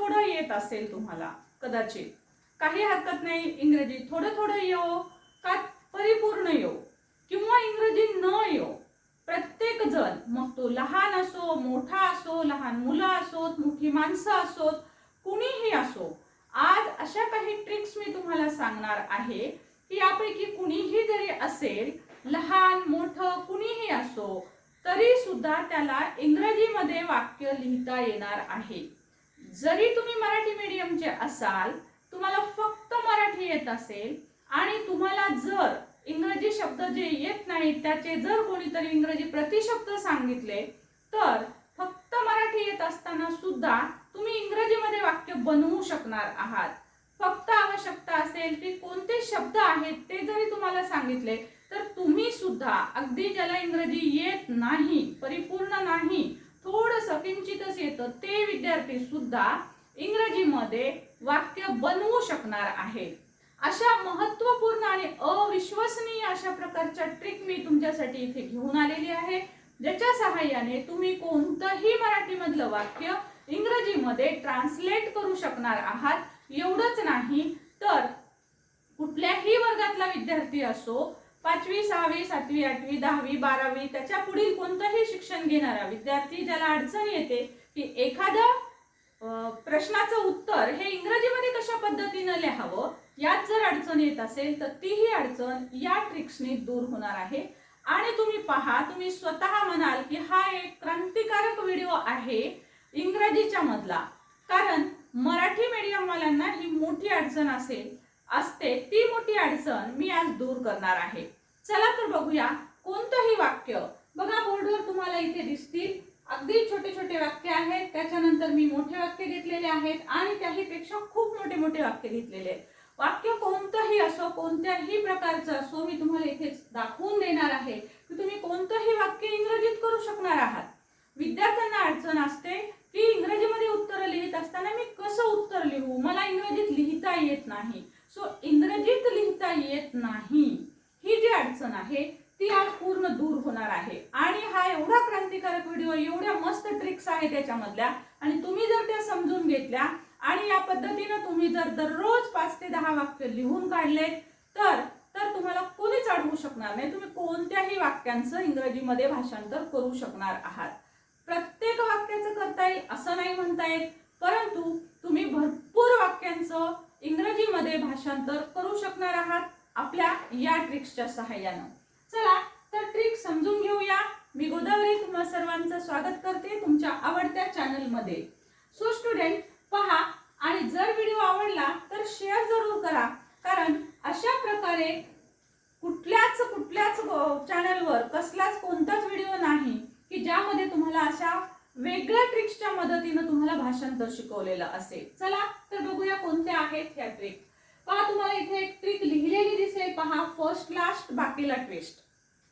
थोडं येत असेल तुम्हाला कदाचित, काही हरकत नाही. इंग्रजी थोडं थोडं येऊ का परिपूर्ण येऊ किंवा इंग्रजी न येऊ, प्रत्येक जण, मग तो लहान असो मोठा असो, लहान मुलं असोत मोठी माणसं असोत, कुणीही असो, आज अशा काही ट्रिक्स मी तुम्हाला सांगणार आहे की यापैकी कुणीही जरी असेल, लहान मोठं कुणीही असो, तरी सुद्धा त्याला इंग्रजीमध्ये वाक्य लिहिता येणार आहे. जरी तुम्ही मराठी मीडियमचे असाल, तुम्हाला फक्त मराठी येत असेल आणि तुम्हाला जर इंग्रजी शब्द जे येत नाहीत त्याचे जर कोणीतरी इंग्रजी प्रतिशब्द सांगितले, तर फक्त मराठी येत असताना सुद्धा तुम्ही इंग्रजीमध्ये वाक्य बनवू शकणार आहात. फक्त आवश्यकता असेल की कोणते शब्द आहेत ते जरी तुम्हाला सांगितले, तर तुम्ही सुद्धा अगदी ज्याला इंग्रजी येत नाही, परिपूर्ण नाही, थोडंसं किंचितच येतं, ते विद्यार्थी सुद्धा इंग्रजीमध्ये वाक्य बनवू शकणार आहेत. अशा महत्त्वपूर्ण आणि अविश्वसनीय अशा प्रकारच्या ट्रिक मी तुमच्यासाठी इथे घेऊन आलेली आहे, ज्याच्या सहाय्याने तुम्ही कोणतंही मराठीमधलं वाक्य इंग्रजीमध्ये ट्रान्सलेट करू शकणार आहात. एवढंच नाही तर कुठल्याही वर्गातला विद्यार्थी असो, 5वी 6वी 7वी 8वी 10वी 12वी त्याच्या पुढील कोणतंही शिक्षण घेणारा विद्यार्थी ज्याला अडचण येते की एखादं प्रश्नाचं उत्तर हे इंग्रजीमध्ये कशा पद्धतीने लिहावं, यात जर अडचण येत असेल, तर तीही अडचण या ट्रिक्सने दूर होणार आहे. आणि तुम्ही पहा, तुम्ही स्वतः म्हणाल की हा एक क्रांतिकारक व्हिडिओ आहे इंग्रजीच्या मधला, कारण मराठी मीडियम वाल्यांना ही मोठी अडचण असते, ती मोठी अडचण मी आज दूर करणार आहे. चला तर बघूया कोणतंही वाक्य. बघा बोर्डवर तुम्हाला इथे दिसतील अगदी छोटे छोटे वाक्य आहेत, त्याच्यानंतर मी मोठे वाक्य घेतलेले आहेत आणि त्याहीपेक्षा खूप मोठे मोठे वाक्य घेतलेले आहेत. वाक्य कोणतंही असो, कोणत्याही प्रकारचं असो, मी तुम्हाला इथे दाखवून देणार आहे की तुम्ही कोणतंही वाक्य इंग्रजीत करू शकणार आहात. विद्यार्थ्यांना अडचण असते की इंग्रजीमध्ये उत्तर लिहित असताना मी कसं उत्तर लिहू, मला इंग्रजीत लिहिता येत नाही. सो इंग्रजीत लिहिता येत नाही ही जी अडचण आहे ती आज पूर्ण दूर होणार आहे. आणि हा एवढा क्रांतिकारक व्हिडिओ, एवढ्या मस्त ट्रिक्स आहेत त्याच्यामधल्या, आणि तुम्ही जर त्या समजून घेतल्या आणि या पद्धतीने तुम्ही जर दररोज 5 ते 10 वाक्य लिहून काढले, तर तुम्हाला कोणीच अडवू शकणार नाही. तुम्ही कोणत्याही वाक्यांचं इंग्रजीमध्ये भाषांतर करू शकणार आहात. प्रत्येक वाक्याचं करता येईल असं नाही म्हणता येत, परंतु तुम्ही भरपूर वाक्यांचं इंग्रजीमध्ये भाषांतर करू शकणार आहात आपल्या या ट्रिक्सच्या सहाय्याने. चला तर ट्रिक समजून घेऊया. मी गोदावरी तुम्हा सर्वांचं स्वागत करते तुमच्या आवडत्या चॅनल मध्ये. सो स्टुडंट पहा, आणि जर व्हिडिओ आवडला तर शेअर जरूर करा, कारण अशा प्रकारे कुठल्याच चॅनलवर कसलाच कोणताच व्हिडिओ नाही की ज्यामध्ये तुम्हाला अशा वेगळ्या ट्रिक्सच्या मदतीने तुम्हाला भाषांतर शिकवलेलं असेल. चला तर बघूया कोणत्या आहेत ह्या ट्रिक. पहा, तुम्हाला इथे एक ट्रिक लिहिलेली दिसेल, पहा, फर्स्ट लास्ट बाकीला ट्विस्ट.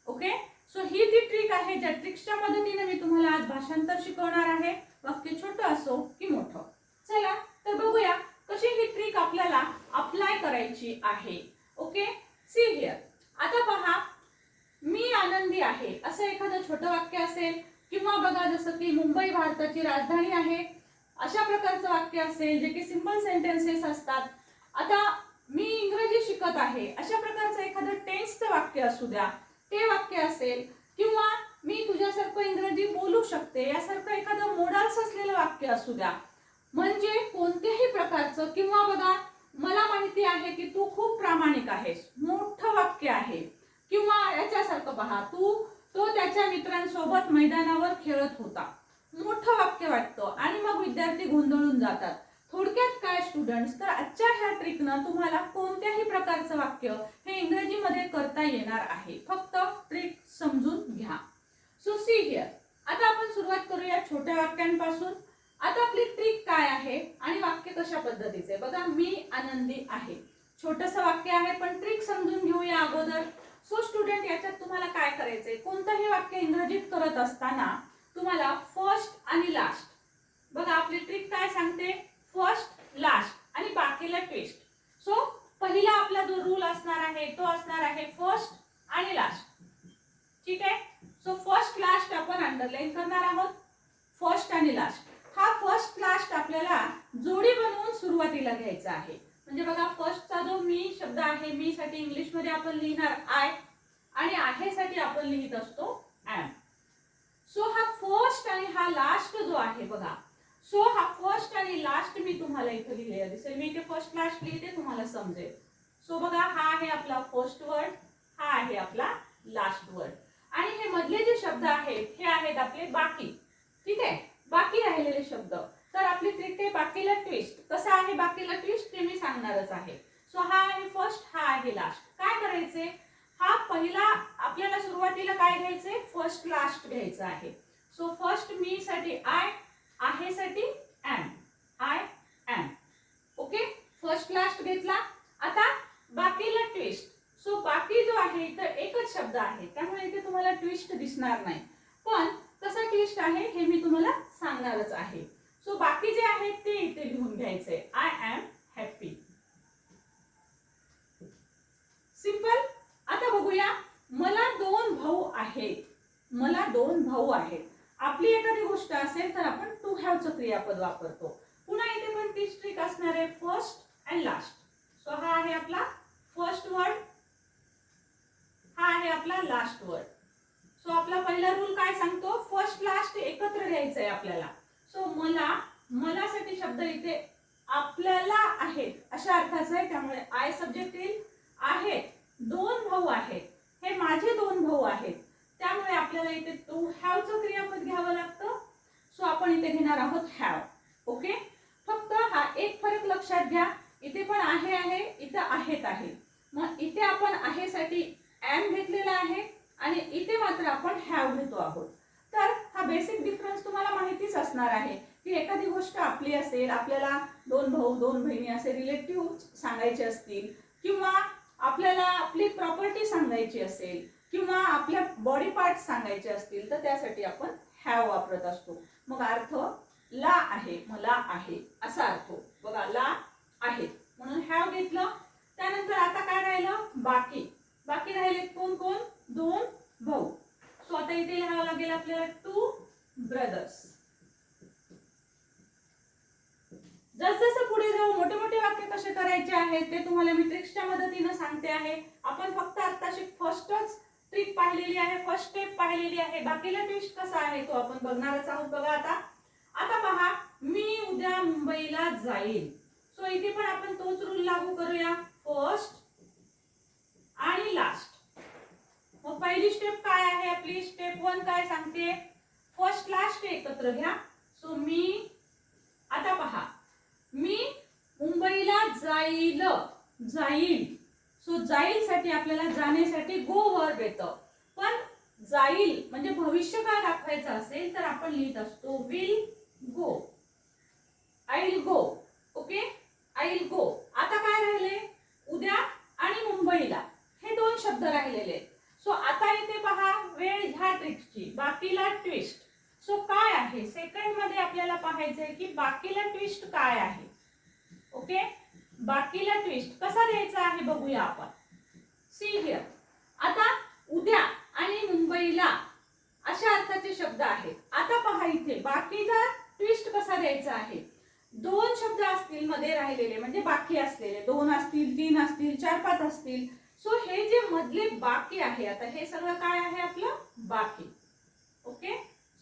ओके, सो ही ती ट्रिक आहे ज्या ट्रिक्सच्या मदतीने मी तुम्हाला आज भाषांतर शिकवणार आहे, वाक्य छोटं असो की मोठं. चला तर बघूया कशी ही ट्रिक आपल्याला अप्लाय करायची आहे. Okay, see here. आता पहा, मी आनंदी आहे असं एखादं छोटं वाक्य असेल, किंवा बघा जसं की मुंबई भारताची राजधानी आहे अशा प्रकारचं वाक्य असेल, जे की सिंपल सेंटेन्सेस असतात. आता मी इंग्रजी शिकत आहे अशा प्रकारचं एखादं टेन्सचं वाक्य असू द्या, ते वाक्य असेल, किंवा मी तुझ्यासारखं इंग्रजी बोलू शकते यासारखं एखादं मोडाल्स असलेलं वाक्य असू द्या. म्हणजे कोणत्याही प्रकारचं, किंवा बघा मला माहिती आहे की तू खूप प्रामाणिक आहेस, मोठं वाक्य आहे. किंवा याच्यासारखं पहा, तो त्याच्या मित्रांसोबत मैदानावर खेळत होता, मोठं वाक्य वाटतं आणि मग विद्यार्थी गोंधळून जातात. थोडक्यात काय स्टुडंट्स, तर आजच्या ह्या ट्रिकनं तुम्हाला कोणत्याही प्रकारचं वाक्य हे इंग्रजीमध्ये करता येणार आहे. फक्त ट्रिक समजून घ्या. So see here. आता आपण सुरुवात करूया छोट्या वाक्यांपासून. आता आपली ट्रिक काय आहे आणि वाक्य कशा पद्धतीचे. बघा, मी आनंदी आहे, छोटंसं वाक्य आहे, पण ट्रिक समजून घेऊया अगोदर. सो स्टुडंट, याच्यात तुम्हाला काय करायचंय, कोणतंही वाक्य इंग्रजीत करत असताना तुम्हाला फर्स्ट आणि लास्ट, बघा आपली ट्रिक काय सांगते, फर्स्ट लास्ट आणि बाकीला ट्विस्ट. सो पहिला आपला जो रूल असणार आहे तो असणार आहे फर्स्ट आणि लास्ट. ठीक आहे, सो फर्स्ट लास्ट आपण अंडरलाईन करणार आहोत. फर्स्ट आणि लास्ट, हा फर्स्ट लास्ट आपल्याला जोडी बनवून सुरुवातीला घ्यायचा आहे. म्हणजे बघा फर्स्टचा जो मी शब्द आहे, मी साठी इंग्लिश मध्ये आपण लिहिणार आय आणि आहे साठी आपण लिहित असतो एम. सो हा फर्स्ट आणि हा लास्ट जो आहे बघा, सो हा फर्स्ट आणि लास्ट मी तुम्हाला इथे लिहिलेला दिसेल. मी इथे फर्स्ट लास्ट लिहिते, तुम्हाला समजेल. सो बघा हा आहे आपला फर्स्ट वर्ड, हा आहे आपला लास्ट वर्ड आणि हे मधले जे शब्द आहेत हे आहेत आपले बाकी. ठीक आहे, बाकी राहिलेले शब्द. तर आपली ट्रिक आहे बाकीला ट्विस्ट. कसं आहे बाकीला ट्विस्ट ते मी सांगणारच आहे. सो हा आहे फर्स्ट, हा आहे लास्ट. काय करायचे, हा पहिला आपल्याला सुरुवातीला काय घ्यायचे, फर्स्ट लास्ट घ्यायचं आहे. सो फर्स्ट मी साठी आय, आहे साठी am, I am. Okay, first last घेतला. आता बाकीला ट्विस्ट. सो बाकी जो आहे तर एकच शब्द आहे त्यामुळे इथे तुम्हाला ट्विस्ट दिसणार नाही, पण कसा ट्विस्ट आहे हे मी तुम्हाला सांगणारच आहे. सो बाकी जे आहेत ते इथे लिहून घ्यायचे, आय एम हॅपी. सिंपल. आता बघूया, मला दोन भाऊ आहेत, मला दोन भाऊ आहेत. आपली एखादी गोष्ट असेल तर आपण टू हॅवचं क्रियापद वापरतो. पुन्हा इथे पण तीच ट्रिक असणार आहे, फर्स्ट अँड लास्ट. सो हा आहे आपला फर्स्ट वर्ड, हा आहे आपला लास्ट वर्ड. सो आपला पहिला रूल काय सांगतो, फर्स्ट लास्ट एकत्र घ्यायचं आहे आपल्याला. सो मला, मला साठी शब्द इथे आपल्याला आहेत अशा अर्थाचा आहे, त्यामुळे आय सब्जेक्ट येईल. आहेत, दोन भाऊ आहेत, हे माझे दोन भाऊ आहेत, त्यामुळे आपल्याला इथे टू हॅवचं क्रियापद घ्यावं लागतं. सो आपण इथे घेणार आहोत हॅव. ओके, फक्त हा एक फरक लक्षात घ्या, इथे पण आहे, इथे आहेत आहे. मग इथे आपण आहे साठी एम घेतलेला आहे आणि इथे मात्र आपण हॅव घेतो आहोत. तर हा बेसिक डिफरन्स तुम्हाला माहितीच असणार आहे की एखादी गोष्ट आपली असेल, आपल्याला दोन भाऊ दोन बहिणी असे रिलेटिव्ह सांगायचे असतील, किंवा आपल्याला आपली प्रॉपर्टी सांगायची असेल, किंवा आपल्या बॉडी पार्ट सांगायचे असतील, तर त्यासाठी आपण हॅव वापरत असतो. मग अर्थ ला आहे, मला आहे असा अर्थ. बघा ला आहे म्हणून हॅव घेतलं. त्यानंतर आता काय राहिलं, बाकी. बाकी राहिले कोण कोण, दोन भाऊ. सो आता इथे लिहावं लागेल आपल्याला टू ब्रदर्स. जसजसं पुढे जाऊ मोठे मोठे वाक्य कसे करायचे आहेत ते तुम्हाला मी ट्रिक्सच्या मदतीने सांगते आहे. आपण फक्त आताशी फर्स्टच ट्रिक पाहिलेली आहे, फर्स्ट स्टेप पाहिलेली आहे. बाकीला ट्विस्ट कसा आहे तो आपण बघणारच आहोत. बघा आता, आता पहा, मी उद्या मुंबईला जाईल. सो इथे पण आपण तोच रूल लागू करूया, फर्स्ट आणि लास्ट. मग पहिली स्टेप काय आहे आपली, स्टेप 1 काय सांगते, फर्स्ट लास्ट एकत्र घ्या. सो मी, आता पहा, मी मुंबईला जाईल, जाईल. सो जाईल साठी आपल्याला जाण्यासाठी गो वर्ब येतं, पण जाईल म्हणजे भविष्य काळ दाखवायचं असेल तर आपण लिहित असतो will go, I will go. Okay, I will गो. आता काय राहिले, उद्या आणि मुंबईला हे दोन शब्द राहिलेले. सो आता इथे पहा वेळ ह्या ट्रिक्सची, बाकीला ट्विस्ट. सो काय आहे, सेकंड मध्ये आपल्याला पाहायचंय की बाकीला ट्विस्ट काय आहे. ओके, बाकीला ट्विस्ट कसा द्यायचा आहे बघूया आपण. सी हिअर, आता उद्या आणि मुंबईला अशा अर्थाचे शब्द आहेत. आता पहा इथे बाकीचा ट्विस्ट कसा द्यायचा आहे. दोन शब्द असतील मध्ये राहिलेले, म्हणजे बाकी असलेले, दोन असतील, तीन असतील, चार पाच असतील. सो हे जे मधले बाकी आहे, आता हे सगळं काय आहे आपलं बाकी. ओके,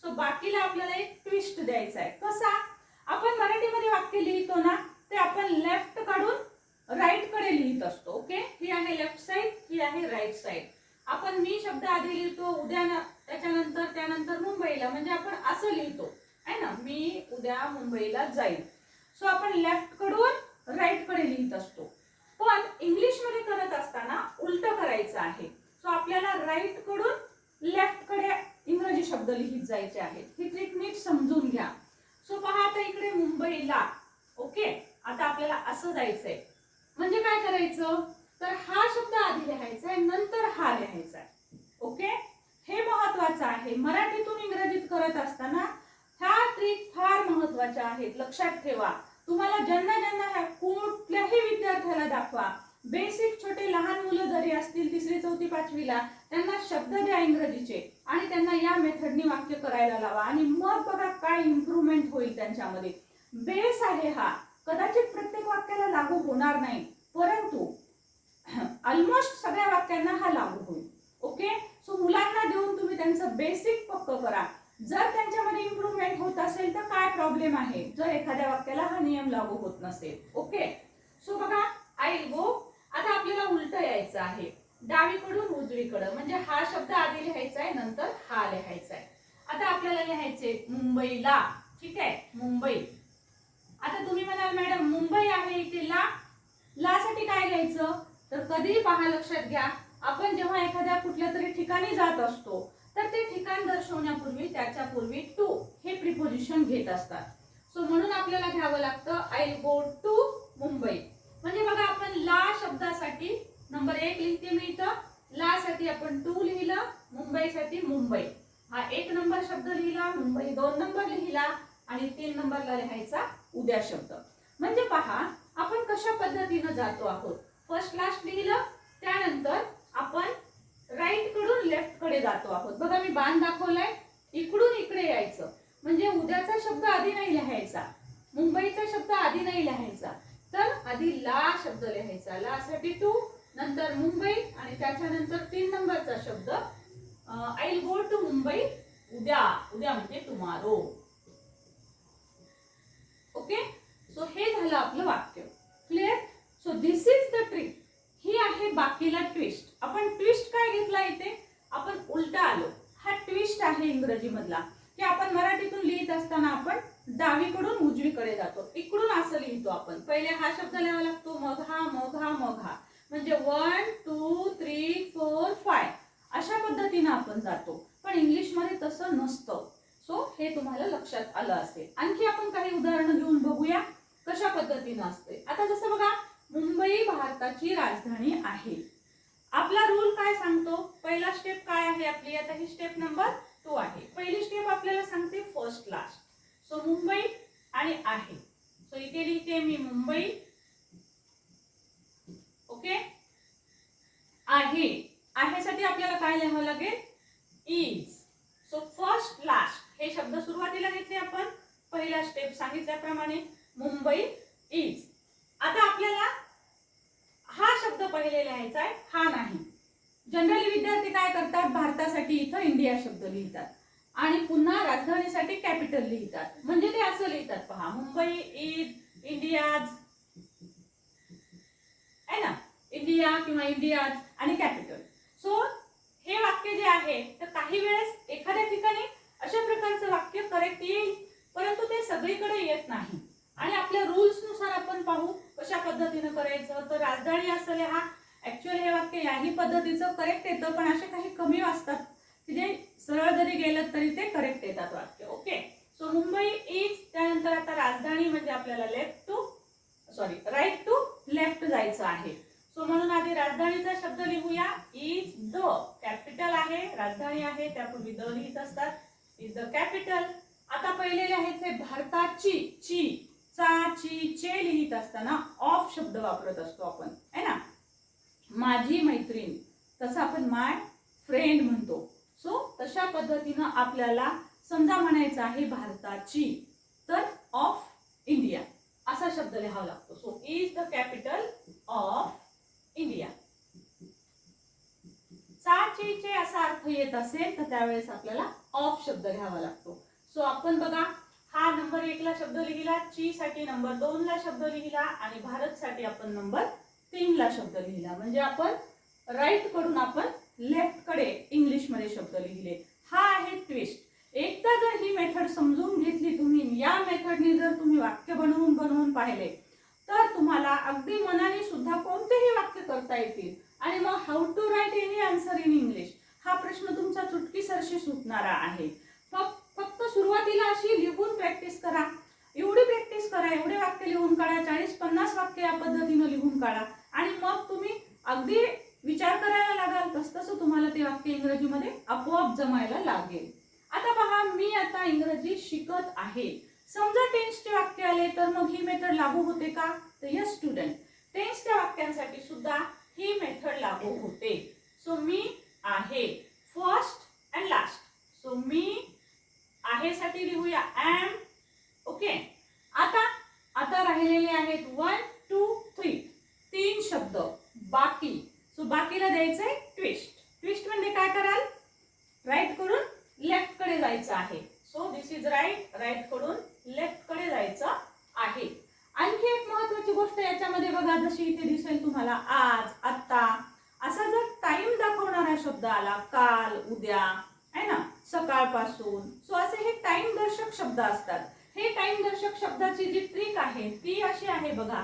सो बाकीला आपल्याला एक ट्विस्ट द्यायचा आहे. कसा, आपण मराठीमध्ये वाक्य लिहितो ना ते आपण लेफ्ट काढून राईट कडे लिहित असतो. ओके, ही आहे लेफ्ट साइड, ही आहे राईट साइड. आपण मी शब्द आधी लिहितो, उद्या त्याच्यानंतर त्यानंतर मुंबईला, म्हणजे आपण असं लिहितो आहे ना, मी उद्या मुंबईला जाईल. सो आपण लेफ्ट कडून राईट कडे लिहित असतो. पण इंग्लिश मध्ये करत असताना उलट करायचं आहे. सो आपल्याला राईट कडून लेफ्ट कडे इंग्रजी शब्द लिहित जायचे आहेत. ही ट्रिक नीट समजून घ्या. सो पहा आता इकडे मुंबईला. ओके, आता आपल्याला असं जायचंय, म्हणजे काय करायचं, तर हा शब्द आधी लिहायचा आहे, नंतर हा लिहायचा आहे. ओके, हे महत्वाचं आहे. मराठीतून इंग्रजीत करत असताना ह्या ट्रिक फार महत्वाच्या आहेत, लक्षात ठेवा. तुम्हाला ज्यांना ज्यांना कुठल्याही विद्यार्थ्याला दाखवा, बेसिक छोटे लहान मुलं जरी असतील तिसरी चौथी पाचवीला, त्यांना शब्द द्या इंग्रजीचे आणि त्यांना या मेथडनी वाक्य करायला लावा आणि मग बघा काय इम्प्रूव्हमेंट होईल त्यांच्यामध्ये. बेस आहे हा, कदाचित प्रत्येक वाक्याला लागू होणार नाही, परंतु ऑलमोस्ट सगळ्या वाक्यांना हा लागू होईल. ओके, सो मुलांना देऊन तुम्ही त्यांचं बेसिक पक्क करा. जर त्यांच्यामध्ये इम्प्रूव्हमेंट होत असेल तर काय प्रॉब्लेम आहे जर एखाद्या वाक्याला हा नियम लागू होत नसेल. ओके, सो बघा आय विल गो. आता आपल्याला उलट यायचं आहे, डावीकडून उजवीकडे, म्हणजे हा शब्द आधी लिहायचा आहे नंतर हा लिहायचा आहे. आता आपल्याला लिहायचे मुंबईला. ठीक आहे, मुंबई. आता तुम्ही म्हणाल मॅडम मुंबई आहे इथे ला, ला साठी काय घ्यायचं, तर कधी पहा लक्षात घ्या, आपण जेव्हा एखाद्या कुठल्या तरी ठिकाणी जात असतो तर ते ठिकाण दर्शवण्यापूर्वी त्याच्या पूर्वी टू हे प्रिपोजिशन घेत असतात. सो म्हणून आपल्याला घ्यावं लागतं I will go to Mumbai. म्हणजे बघा आपण ला शब्दासाठी नंबर 1 लिहिते मी इथं, ला साठी आपण 2 लिहिलं, मुंबई साठी मुंबई हा 1 नंबर शब्द लिहिला, मुंबई 2 नंबर लिहिला आणि 3 नंबरला लिहायचा उद्या शब्द. म्हणजे पहा आपण कशा पद्धतीने जातो आहोत. फर्स्ट लास्ट लिहिलं, त्यानंतर आपण राईट कडून लेफ्ट कडे जातो आहोत. बघा मी बाण दाखवलाय, इकडून इकडे यायचं, म्हणजे उद्याचा शब्द आधी नाही लिहायचा, मुंबईचा शब्द आधी नाही लिहायचा, तर आधी ला शब्द लिहायचा. ला साठी 2, नंतर मुंबई आणि त्याच्यानंतर 3 नंबरचा शब्द I will go to Mumbai उद्या. उद्या म्हणजे टुमारो. ओके, सो हे झालं आपलं वाक्य. Clear. So this is the trick. ही आहे बाकीला ट्विस्ट. आपण ट्विस्ट काय घेतला इथे, आपण उलटा आलो. हा ट्विस्ट आहे इंग्रजी मधला, की आपण मराठीतून लिहित असताना आपण डावीकडून उजवीकडे जातो, इकडून असं लिहितो आपण. पहिले हा शब्द लिहावा लागतो, मग हा, मग हा, मग हा, म्हणजे 1 2 3 4 5 अशा पद्धतीने आपण जातो. पण इंग्लिश मध्ये तसं नसतं. सो हे तुम्हाला लक्षात आलं असेल. आणखी आपण काही उदाहरणं घेऊन बघूया कशा पद्धतीने असते. आता जसं बघा, मुंबई भारताची राजधानी आहे. आपला रूल काय सांगतो, पहिला स्टेप काय आहे आपली, आता ही स्टेप नंबर 2 आहे. पहिली स्टेप आपल्याला सांगते फर्स्ट लास्ट. सो मुंबई आणि आहे, सो इथे लिहिते मी मुंबई. ओके, आहे, आहे साठी आपल्याला काय लिहावं लागेल, इज. सो फर्स्ट लास्ट हे शब्द सुरुवातीला घेतले आपण, पहिला स्टेप सांगितल्याप्रमाणे मुंबई इज. आता आपल्याला हा शब्द पहिले लिहायचा आहे, हा नाही. जनरली विद्यार्थी काय करतात, भारतासाठी इथं इंडिया शब्द लिहितात आणि पुन्हा राजधानीसाठी कॅपिटल लिहितात. म्हणजे ते असं लिहितात पहा, मुंबई इज इंडियाज, आहे ना, इंडिया किंवा इंडियाज आणि कॅपिटल. सो हे वाक्य जे आहे तर काही वेळेस एखाद्या ठिकाणी अशा प्रकारचं वाक्य करेक्ट येईल, परंतु ते सगळीकडे येत नाही आणि आपल्या रूल्स नुसार आपण पाहू कशा पद्धतीने करायचं. तर राजधानी असं लिहा, ऍक्च्युअली हे वाक्य याही पद्धतीचं करेक्ट येतं, पण असे काही कमी असतात की जे सरळ जरी गेलं तरी ते करेक्ट येतात वाक्य. ओके, सो मुंबई इज, त्यानंतर आता राजधानी म्हणजे आपल्याला राईट टू लेफ्ट जायचं आहे. सो म्हणून आधी राजधानीचा शब्द लिहूया, इज द कॅपिटल आहे, राजधानी आहे त्यापूर्वी द लिहित असतात, इज द कॅपिटल. आता पहिले लिहायचे भारताची, ची चा ची चे लिहित असताना ऑफ शब्द वापरत असतो आपण, है ना. माझी मैत्रीण तसं आपण माय फ्रेंड म्हणतो. सो तशा पद्धतीनं आपल्याला समजा म्हणायचं आहे भारताची, तर ऑफ इंडिया असा शब्द लिहावा लागतो. So is the capital of India. चा ची चे असा अर्थ येत असेल तर त्यावेळेस आपल्याला ऑफ शब्द घ्यावा लागतो. सो आपण बघा, हा नंबर 1 ला शब्द लिहिला, ची साठी नंबर 2 ला शब्द लिहिला आणि भारत साठी आपण नंबर 3 ला शब्द लिहिला. म्हणजे आपण राईट कडून आपण लेफ्ट कडे इंग्लिश मध्ये शब्द लिहिले. हा आहे ट्विस्ट. एकदा जर ही मेथड समजून घेतली तुम्ही, या मेथडने जर तुम्ही वाक्य बनवून पाहिले तर तुम्हाला अगदी मनाने सुद्धा कोणतेही वाक्य करता येतील. आणि मग how to write any answer in English हा प्रश्न तुमचा चुटकीसरशी सुटणारा आहे. फक्त सुरुवातीला अशी लिहून प्रॅक्टिस करा, एवढी प्रॅक्टिस करा, एवढे वाक्य लिहून काढा, 40-50 वाक्य या पद्धतीने लिहून काढा आणि मग तुम्ही अगदी विचार करायला लागाल, तसं तुम्हाला ते वाक्य इंग्रजीमध्ये आपोआप जमायला लागेल. आता पहा, मी आता इंग्रजी शिकत आहे. समजा टेन्सचे वाक्य आले तर मग ही मेथड लागू होते का, तर यस स्टुडंट, टेन्सच्या वाक्यांसाठी सुद्धा ही मेथड लागू होते. सो मी आहे, फर्स्ट अँड लास्ट. सो मी आहे साठी लिहूया एम. ओके, आता बाकीला द्यायचंय ट्विस्ट. ट्विस्ट म्हणजे काय कराल, राईट कडून लेफ्ट कडे जायचं आहे. So this is right, right कडून लेफ्ट कडे जायचं आहे. आणखी एक महत्वाची गोष्ट याच्यामध्ये बघा, जशी इथे दिसेल तुम्हाला आज, आता असा जर टाइम दाखवणारा शब्द आला, काल, उद्या आहे ना, सकाळपासून, सो असे हे टाइम दर्शक शब्द असतात. हे टाइम दर्शक शब्दाची जी ट्रिक आहे ती अशी आहे बघा,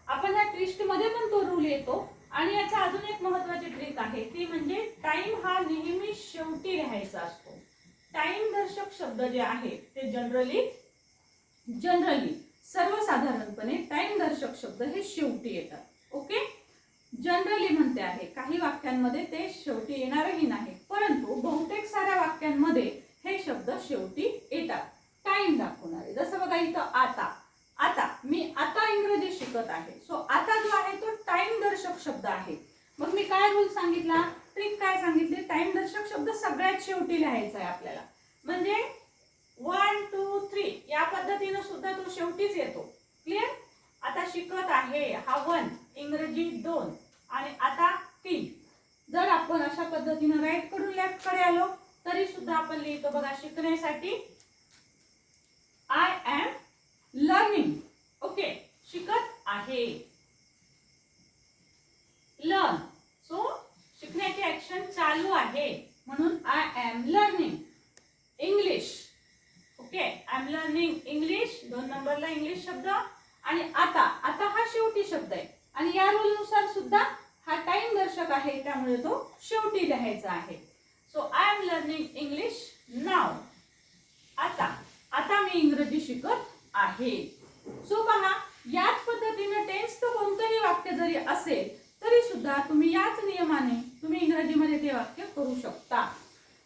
आपण ह्या ट्विस्ट मध्ये पण तो रूल येतो. आणि याचा अजून एक महत्वाची ट्रिक आहे ती म्हणजे टाइम हा नेहमी शेवटी लिहायचा असतो. टाइम दर्शक शब्द जे आहे ते जनरली सर्वसाधारणपणे टाइम दर्शक शब्द हे शेवटी येतात. ओके, जनरली म्हणते आहे, काही वाक्यांमध्ये ते शेवटी येणारही नाही, परंतु बहुतेक साऱ्या वाक्यांमध्ये हे शब्द शेवटी येतात टाइम दाखवणारे. जसं बघा इथं आता, आता मी आता इंग्रजी शिकत आहे. सो आता जो आहे तो टाइम दर्शक शब्द आहे. मग मी काय रूल सांगितला, ट्रिक काय सांगितली, टाइम दर्शक शब्द सगळ्यात शेवटी लिहायचा आहे आपल्याला. म्हणजे 1 2 3 या पद्धतीने सुद्धा तो शेवटीच येतो. क्लिअर. आता शिकत आहे हा 1, इंग्रजी 2 आणि आता 3. जर आपण अशा पद्धतीने राईट कडून लेफ्ट कडे आलो तरी सुद्धा आपण लिहितो बघा, शिकण्यासाठी आय एम लर्निंग. ओके, शिकत आहे, लर्न. सो शिकण्याची ऍक्शन चालू आहे म्हणून I am learning English. Okay, I am learning English, 2 नंबरला इंग्लिश शब्द. आणि आता, आता हा शेवटी शब्द आहे आणि या रूल नुसार सुद्धा हा टाइम दर्शक आहे, त्यामुळे तो शेवटी लिहायचा आहे. So I am learning English now. आता, आता मी इंग्रजी शिकत आहे. सो पहा, याच पद्धतीने टेन्सचं कोणतंही वाक्य जरी असेल तरी सुद्धा तुम्ही याच नियमाने तुम्ही इंग्रजीमध्ये ते वाक्य करू शकता.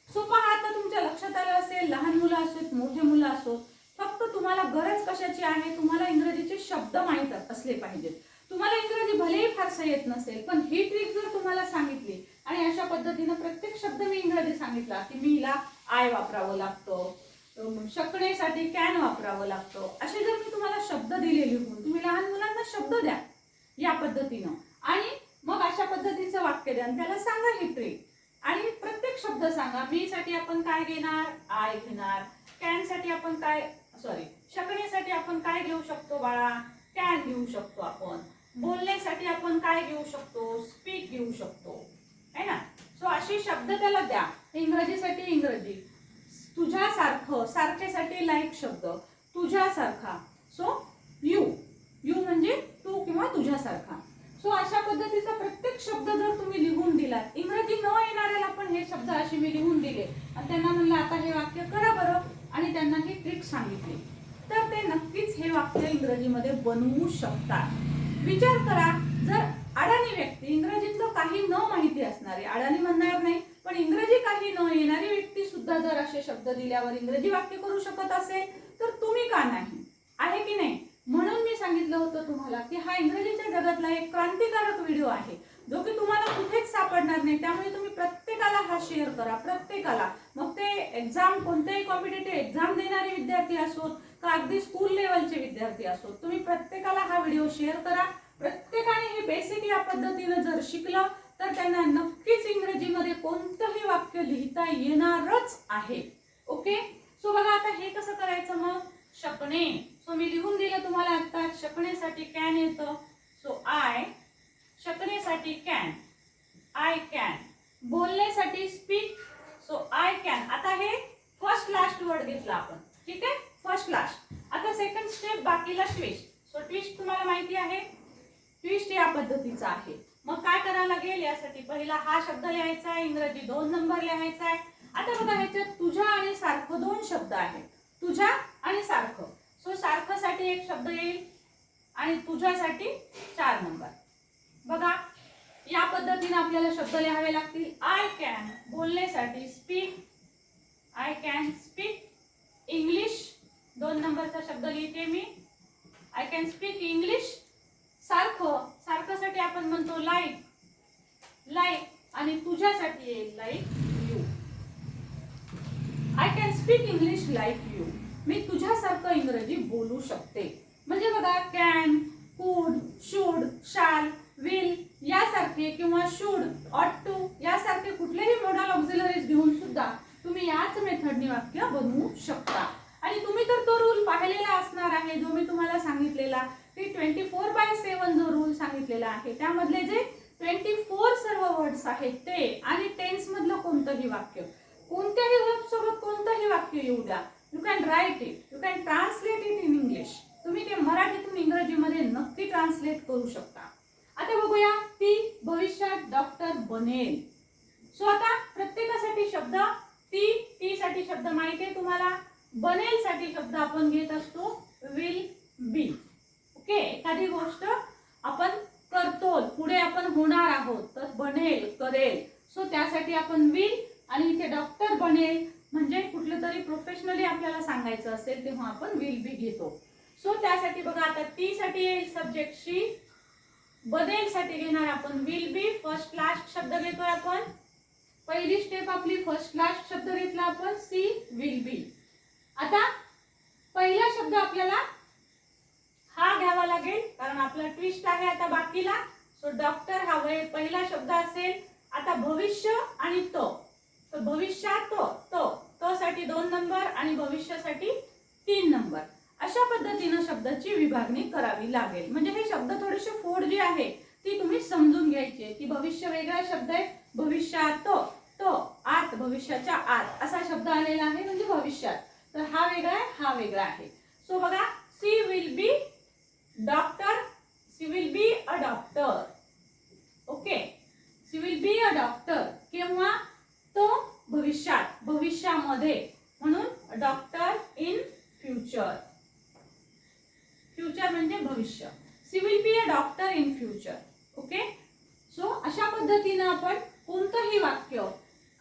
सो पहा, आता तुमच्या लक्षात आलं असेल, लहान मुलं असोत, मोठे मुलं असोत, फक्त तुम्हाला गरज कशाची आहे, तुम्हाला इंग्रजीचे शब्द माहीत असले पाहिजेत. तुम्हाला इंग्रजी भलेही फारसं येत नसेल, पण ही ट्रिक जर तुम्हाला सांगितली आणि अशा पद्धतीने प्रत्येक शब्द मी इंग्रजी सांगितला की मी ला आय वापरावं लागतं, शकण्यासाठी कॅन वापरावं लागतं, असे जर मी तुम्हाला शब्द दिले लिहून, तुम्ही लहान मुलांना शब्द द्या या पद्धतीनं आणि मग अशा पद्धतीचं वाक्य द्या, त्याला सांगा ही ट्रिक. आणि प्रत्येक शब्द सांगा. मी साठी आपण काय घेणार, आय घेणार. कॅन साठी आपण काय, शकण्यासाठी आपण काय घेऊ शकतो बाळा, कॅन घेऊ शकतो आपण. बोलण्यासाठी आपण काय घेऊ शकतो, स्पीक घेऊ शकतो, है ना. सो असे शब्द त्याला द्या. इंग्रजीसाठी इंग्रजी, तुझ्यासारखं, सारखेसाठी लाईक शब्द, तुझ्यासारखा. सो यू, यू म्हणजे तू किंवा तुझ्यासारखा. सो अशा पद्धतीचा प्रत्येक शब्द जर तुम्ही लिहून दिलात, इंग्रजी न येणाऱ्याला पण हे शब्द असे मी लिहून दिले आणि त्यांना म्हणलं आता हे वाक्य करा बरं आणि त्यांना ही ट्रिक सांगितली, तर ते नक्कीच हे वाक्य इंग्रजीमध्ये बनवू शकतात. विचार करा, जर अडाणी व्यक्ती, इंग्रजीतलं काही न माहिती असणारी, अडाणी म्हणणार नाही पण इंग्रजी काही न येणारी व्यक्ती सुद्धा जर असे शब्द दिल्यावर इंग्रजी वाक्य करू शकत असेल तर तुम्ही का नाही, आहे की नाही. म्हणून मी सांगितलं होतं तुम्हाला की हा इंग्रजीच्या जगातला एक क्रांतिकारक व्हिडिओ आहे जो की तुम्हाला कुठेच सापडणार नाही. त्यामुळे तुम्ही प्रत्येकाला हा शेअर करा, प्रत्येकाला. मग ते एक्झाम, कोणतेही कॉम्पिटेटिव्ह एक्झाम देणारे विद्यार्थी असोत का अगदी स्कूल लेवलचे विद्यार्थी असोत, तुम्ही प्रत्येकाला हा व्हिडिओ शेअर करा. प्रत्येकाने हे बेसिक या पद्धतीने जर शिकलं तर त्यांना नक्कीच इंग्रजीमध्ये कोणतंही वाक्य लिहिता येणारच आहे. ओके, सो बघा आता हे कसं करायचं मग, शकणे. सो मी लिहून दिलं तुम्हाला आता, शकण्यासाठी कॅन येतं. सो आय, शकण्यासाठी कॅन, आय कॅन. बोलण्यासाठी स्पीक. So I can. आता हे फर्स्ट लास्ट वर्ड घेतला आपण, ठीक आहे, फर्स्ट लास्ट. आता सेकंड स्टेप बाकीला ट्विस्ट. सो ट्विस्ट तुम्हाला माहिती आहे, ट्विस्ट या पद्धतीचा आहे. मग काय करावं लागेल, यासाठी पहिला हा शब्द लिहायचा आहे, इंग्रजी 2 नंबर लिहायचा आहे. आता बघा ह्याच्यात तुझ्या आणि सारखं 2 शब्द आहेत, तुझ्या आणि सारखं. सो सारखं साठी एक शब्द येईल आणि तुझ्यासाठी 4 नंबर. बघा या पद्धतीने आपल्याला शब्द लिहावे लागतील. आय कॅन, बोलण्यासाठी speak, I can speak English, 2 नंबरचा शब्द लिहिते मी, आय कॅन स्पीक इंग्लिश. सारखं, सारखं आपण म्हणतो लाईक, लाईक. आणि तुझ्यासाठी येईल like you, I can speak English like you. मी तुझ्यासारखं इंग्रजी बोलू शकते. म्हणजे बघा कॅन, कुड, शुड, शाल, विल यासारखे किंवा शुड, ऑट आहे जो मी तुम्हाला सांगितलेला, की 24/7 जो रूल सांगितलेला आहे त्यामधले जे 24 सर्व वर्ड्स आहेत ते, आणि टेन्स मधलं कोणतंही वाक्य, कोणत्याही वर्ब सोबत कोणतंही वाक्य येऊ द्या, you can write it, you can translate it in English. तुम्ही ते मराठीतून इंग्रजीमध्ये नक्की ट्रान्सलेट करू शकता. आता बघूया, ती भविष्यात डॉक्टर बनेल. सो आता प्रत्येकासाठी शब्द, ती साठी शब्द माहिती आहे तुम्हाला. बनेल साठी शब्द आपण घेत असतो विल बी. ओके, एखादी गोष्ट आपण करतो, पुढे आपण होणार आहोत, तर बनेल, करेल. सो त्यासाठी आपण विल, आणि इथे डॉक्टर बनेल म्हणजे कुठलं तरी प्रोफेशनली आपल्याला सांगायचं असेल तेव्हा आपण विल बी घेतो. सो त्यासाठी बघा, आता ती साठी येईल सब्जेक्ट शी, बनेल साठी घेणार आपण विल बी. फर्स्ट लास्ट शब्द घेतोय आपण, पहिली स्टेप आपली फर्स्ट लास्ट शब्द घेतला आपण, सी विल बी. आता पहिला शब्द आपल्याला हा घ्यावा लागेल कारण आपला ट्विस्ट आहे आता बाकीला. सो डॉक्टर हा पहिला शब्द असेल. आता भविष्य आणि तो, तर भविष्यात तो साठी 2 नंबर आणि भविष्यासाठी 3 नंबर. अशा पद्धतीने शब्दाची विभागणी करावी लागेल. म्हणजे हे शब्द थोडेसे फोड जी आहे ती तुम्ही समजून घ्यायची, की भविष्य वेगळा शब्द आहे, भविष्यात तो आत, भविष्याच्या आत असा शब्द आलेला आहे म्हणजे भविष्यात, तर हा वेगळा आहे, हा वेगळा आहे. सो बघा, she will be doctor, she will be a doctor. Okay, she will be a doctor. केव्हा? तो भविष्यात, भविष्यामध्ये, म्हणून डॉक्टर इन फ्युचर. फ्युचर म्हणजे भविष्य. She will be a doctor in future. Okay, so अशा पद्धतीने आपण कोणतंही वाक्य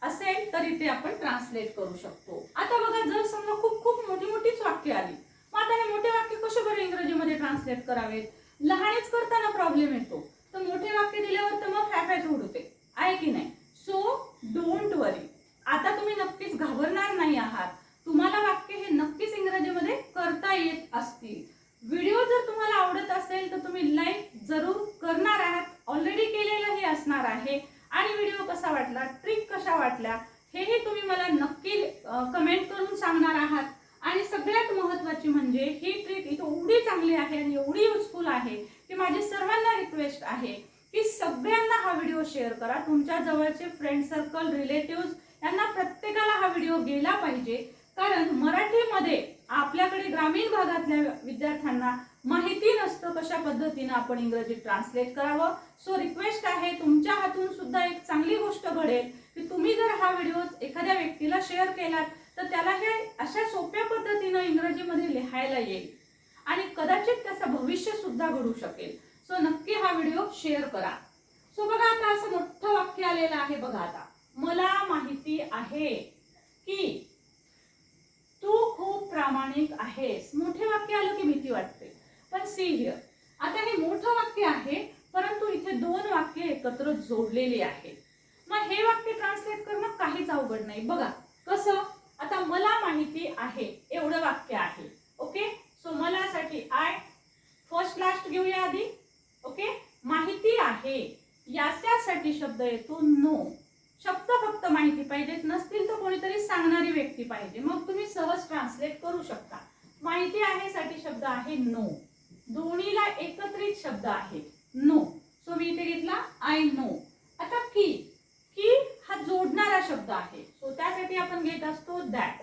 असेल तरी ते आपण ट्रान्सलेट करू शकतो. आता बघा, जर समजा खूप खूप मोठी मोठीच वाक्य आली, मग आता हे मोठे वाक्य कसे बरं इंग्रजीमध्ये ट्रान्सलेट करावेत? लहानच करताना प्रॉब्लेम येतो, तर मोठे वाक्य दिल्यावर तर मग फॅफॅट उडते, आहे की नाही? सो डोंट वरी, आता तुम्ही नक्कीच घाबरणार नाही आहात. तुम्हाला वाक्य हे नक्कीच इंग्रजीमध्ये करता येत असतील. व्हिडिओ जर तुम्हाला आवडत असेल तर तुम्ही लाईक जरूर करणार आहात, ऑलरेडी केलेलंही असणार आहे. आणि व्हिडिओ कसा वाटला, ट्रिक कशा वाटल्या, हेही तुम्ही मला नक्की कमेंट करून सांगणार आहात. आणि सगळ्यात महत्त्वाची म्हणजे ही ट्रिक एवढी चांगली आहे आणि एवढी युजफुल आहे की माझी सर्वांना रिक्वेस्ट आहे की सगळ्यांना हा व्हिडिओ शेअर करा. तुमच्या जवळचे फ्रेंड सर्कल, रिलेटिव्ह यांना प्रत्येकाला हा व्हिडिओ गेला पाहिजे. कारण मराठीमध्ये आपल्याकडे ग्रामीण भागातल्या विद्यार्थ्यांना माहिती नसतं कशा पद्धतीने आपण इंग्रजी ट्रान्सलेट करावं. सो रिक्वेस्ट आहे, तुमच्या हातून सुद्धा एक चांगली गोष्ट घडेल की तुम्ही जर हा व्हिडिओ एखाद्या व्यक्तीला शेअर केलात तर त्याला हे अशा सोप्या पद्धतीने इंग्रजीमध्ये लिहायला येईल आणि कदाचित त्याचं भविष्य सुद्धा घडू शकेल. सो नक्की हा व्हिडिओ शेअर करा. सो बघा, आता असं मोठं वाक्य आलेलं आहे बघा. आता मला माहिती आहे की तू खूप प्रामाणिक आहेस. मोठे वाक्य आलं की भीती वाटते, पण सी हिअर, आता हे मोठं वाक्य आहे परंतु इथे 2 वाक्य एकत्र जोडलेली आहेत. मग हे वाक्य ट्रान्सलेट करणं काहीच अवघड नाही. बघा कसं, आता मला माहिती आहे एवढं वाक्य आहे. ओके, सो मला साठी आय, फर्स्ट लास्ट घेऊया आधी. ओके, माहिती आहे याच्यासाठी शब्द येतो नो. शब्द फक्त माहिती पाहिजेत, नसतील तर कोणीतरी सांगणारी व्यक्ती पाहिजे, मग तुम्ही सहज ट्रान्सलेट करू शकता. माहिती आहे साठी शब्द आहे नो. दोन्हीला एकत्रित शब्द आहे नो. सो मी इथे घेतला आय नो. आता की, की हा जोडणारा शब्द आहे, सो त्यासाठी आपण घेत असतो दॅट.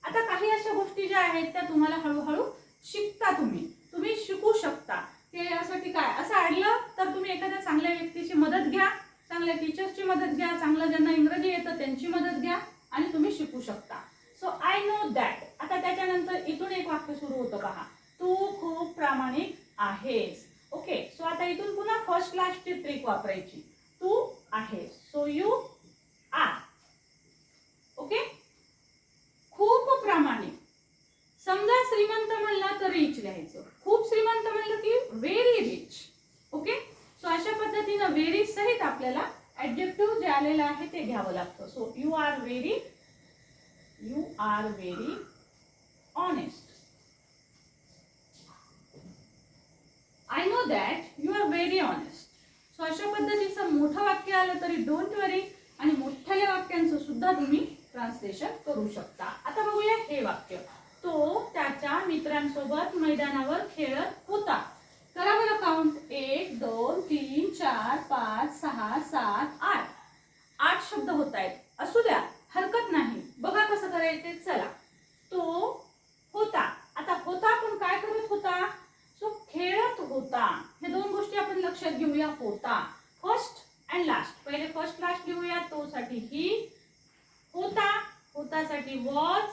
आता काही अशा गोष्टी ज्या आहेत त्या तुम्हाला हळूहळू शिकता, तुम्ही शिकू शकता. ते यासाठी काय असं अडलं तर तुम्ही एखाद्या चांगल्या व्यक्तीची मदत घ्या, चांगल्या टीचर्सची मदत घ्या, चांगलं ज्यांना इंग्रजी येतं त्यांची मदत घ्या आणि तुम्ही शिकू शकता. So I know that. आता त्याच्यानंतर इथून एक वाक्य सुरू होतं पहा, तू खूप प्रामाणिक आहेस. ओके, सो आता इथून पुन्हा फर्स्ट लास्टची ट्रिक वापरायची, तू आहेस. So you R. ओके, खूप प्रामाणिक. समजा श्रीमंत म्हणला तर रिच लिहायचं, खूप श्रीमंत म्हणलं की व्हेरी रिच. ओके, सो अशा पद्धतीने व्हेरी सहित आपल्याला ऍडजेक्टिव्ह जे आलेलं आहे ते घ्यावं लागतं. So you are very honest. I know that you are very honest. So अशा पद्धतीचं मोठं वाक्य आलं तरी डोंट वरी, आणि मोठ्या वाक्यांचं सुद्धा तुम्ही ट्रान्सलेशन करू शकता. आता बघूया हे वाक्य, तो त्याच्या मित्रांसोबत मैदानावर खेळत होता. करा बरं काउंट. 1 2 3 4 5 6 7 8. 8 शब्द होत आहेत. असू द्या, हरकत नाही. बघा कसं करायचे. चला. तो होता. आता होता पण काय करत होता? सो खेळत होता. हे दोन गोष्टी आपण लक्षात घेऊया. होता फर्स्ट अँड लास्ट. पहिले फर्स्ट लास्ट लिहूया. तो साठी ही, होता होतासाठी वॉज,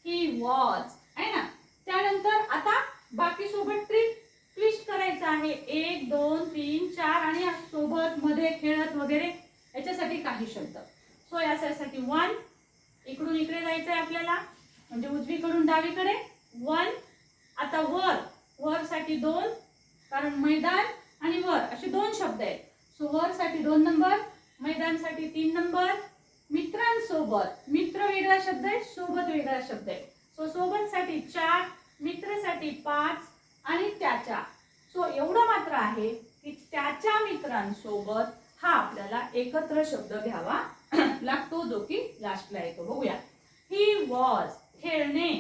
ही वॉज, आहे ना. त्यानंतर आता बाकी सोबत ट्विस्ट करायचं आहे. 1 2 3 4 आणि सोबत मध्ये खेळत वगैरे याच्यासाठी काही शब्द. सो यासाठी 1 इकडून इकडे जायचं आहे आपल्याला, म्हणजे उजवीकडून डावीकडे 1. आता वर साठी 2, कारण मैदान आणि वर असे 2 शब्द आहेत. सो वर साठी 2 नंबर, मैदान साठी 3 नंबर. मित्रांसोबत, मित्र वेगळा शब्द आहे, सोबत वेगळा शब्द आहे. सो सोबत साठी 4, मित्र साठी 5 आणि त्याच्या. सो एवढं मात्र आहे की त्याच्या मित्रांसोबत हा आपल्याला एकत्र शब्द घ्यावा लागतो, जो की लास्टला येतो. बघूया. ही वॉज खेळणे.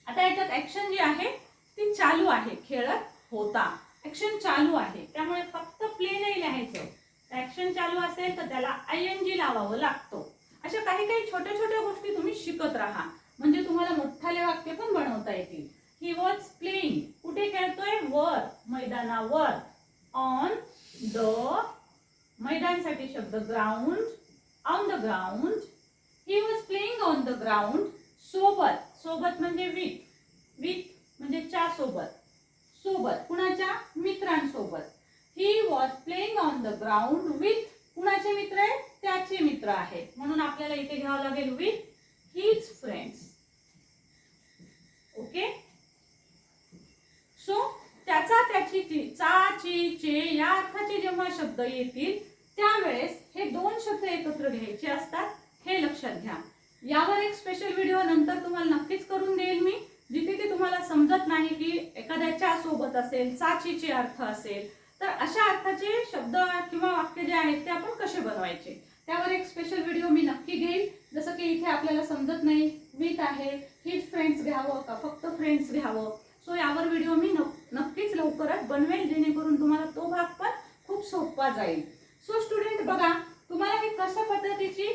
आता याच्यात ऍक्शन जी आहे ती चालू आहे. खेळत होता, ऍक्शन चालू आहे, त्यामुळे फक्त प्ले नाही लिहायचं. ऍक्शन चालू असेल तर त्याला आयएनजी लावावं लागतो. अशा काही काही छोट्या छोट्या गोष्टी तुम्ही शिकत राहा, म्हणजे तुम्हाला मोठाले वाक्य पण बनवता येतील. He was playing. कुठे खेळतोय? वर, मैदानावर. ऑन द, मैदानसाठी शब्द ground, on the ground. He was playing on the ground. सोबत, सोबत म्हणजे विथ म्हणजे च्या सोबत. सोबत कुणाच्या? मित्रांसोबत. He was playing on the ground with, कुणाचे मित्र आहेत? त्याचे मित्र आहेत, म्हणून आपल्याला इथे घ्यावं लागेल with his friends. Okay. So त्याचा, त्याची, चा, ची, चे या अर्थाचे जेव्हा शब्द येतील त्यावेळेस हे 2 शब्द एकत्र घ्यायचे असतात, हे लक्षात घ्या. यावर एक स्पेशल व्हिडिओ नंतर तुम्हाला नक्कीच करून देईल मी, जिथे ते तुम्हाला समजत नाही की एखाद्याच्या सोबत असेल, चाचीचे अर्थ असेल, तर अशा अर्थाचे शब्द किंवा वाक्य जे आहेत ते आपण कसे बनवायचे, त्यावर एक स्पेशल व्हिडिओ मी नक्की घेईल. जसं की इथे आपल्याला समजत नाही विथ आहे, हिज फ्रेंड्स घ्यावं का फक्त फ्रेंड्स घ्यावं. सो यावर व्हिडिओ मी नक्कीच लवकरच बनवेल, जेणेकरून तुम्हाला तो भाग पण खूप सोपा जाईल. सो स्टुडंट बघा, तुम्हाला ही कशा पद्धतीची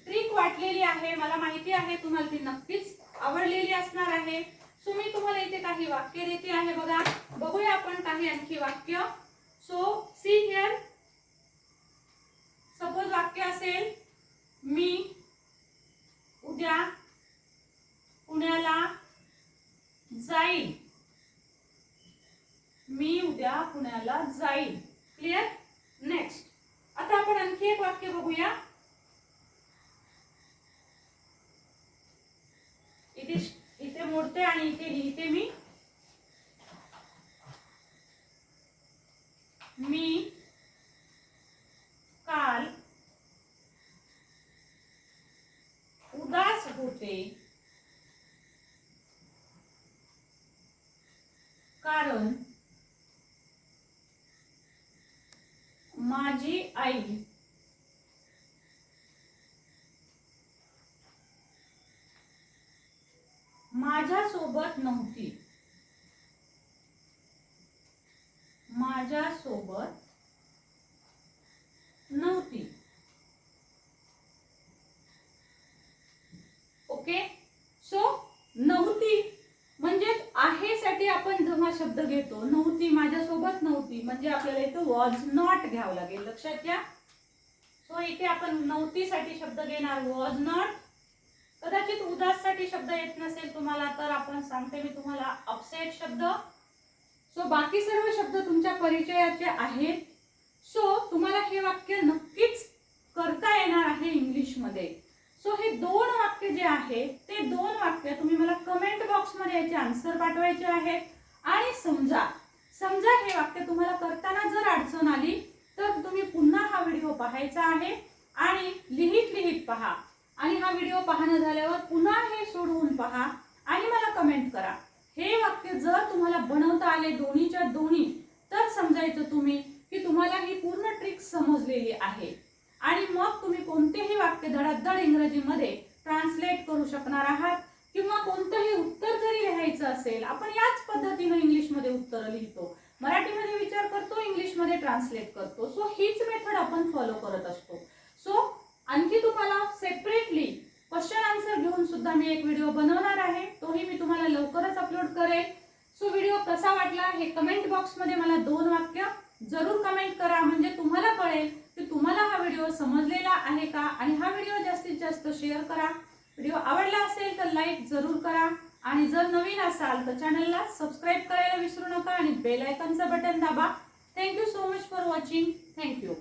ट्रिक वाटलेली आहे मला माहिती आहे, तुम्हाला ती नक्कीच आवडलेली असणार आहे. सो मी तुम्हाला इथे काही वाक्य देते आहे. बघा, बघूया आपण काही आणखी वाक्य. So see here. सपोज वाक्य असेल, मी उद्या पुण्याला जाईल. मी उद्या पुण्याला जाईल. क्लिअर. नेक्स्ट. आता आपण आणखी एक वाक्य बघूया. इथे मोडते आणि इथे लिहिते मी काल उदास होते कारण माझी आई माझ्यासोबत नव्हती. माझ्यासोबत नव्हती. ओके. सो नव्हती म्हणजेच आहे साठी आपण जेव्हा शब्द घेतो, नव्हती, माझ्यासोबत नव्हती, म्हणजे आपल्याला इथं वॉज नॉट घ्यावं लागेल. लक्षात घ्या. सो इथे आपण नव्हती साठी शब्द घेणार वॉज नॉट. कदाचित उदास साठी शब्द येत नसेल तुम्हाला, तर आपण सांगते मी तुम्हाला अपसेट शब्द. सो बाकी सर्व शब्द तुमच्या परिचयाचे आहेत. सो तुम्हाला हे वाक्य नक्कीच करता येणार आहे इंग्लिश मध्ये. सो हे 2 वाक्य जे आहेत ते 2 वाक्य तुम्ही मला कमेंट बॉक्स मध्ये याचे आन्सर पाठवायचे आहेत. आणि समजा हे वाक्य तुम्हाला करताना जर अडचण आली तर तुम्ही पुन्हा हा व्हिडिओ पाहायचा आहे आणि लिहित पहा. आणि हा व्हिडिओ पाहणं झाल्यावर पुन्हा हे सोडवून पहा आणि मला कमेंट करा. हे वाक्य जर तुम्हाला बनवता आले दोन्हीच्या दोन्ही, तर समजायचं तुम्ही की तुम्हाला ही पूर्ण ट्रिक समजलेली आहे. आणि मग तुम्ही कोणतेही वाक्य धडाधड इंग्रजीमध्ये ट्रान्सलेट करू शकणार आहात. किंवा कोणतंही उत्तर जरी लिहायचं असेल, आपण याच पद्धतीने इंग्लिशमध्ये उत्तर लिहितो. मराठीमध्ये विचार करतो, इंग्लिशमध्ये ट्रान्सलेट करतो. सो हीच मेथड आपण फॉलो करत असतो. सो आणखी तुम्हाला सेपरेटली क्वेश्चन आन्सर घेऊन सुद्धा मी एक व्हिडिओ बनवणार आहे. तोही मी तुम्हाला लवकरच अपलोड करेल. सो व्हिडिओ कसा वाटला हे कमेंट बॉक्समध्ये मला 2 वाक्य जरूर कमेंट करा, म्हणजे तुम्हाला कळेल की तुम्हाला हा व्हिडिओ समजलेला आहे का. आणि हा व्हिडिओ जास्तीत जास्त शेअर करा. व्हिडिओ आवडला असेल तर लाईक जरूर करा, आणि जर नवीन असाल तर चॅनलला सबस्क्राईब करायला विसरू नका आणि बेल आयकॉनचं बटन दाबा. Thank you so much for watching. Thank you.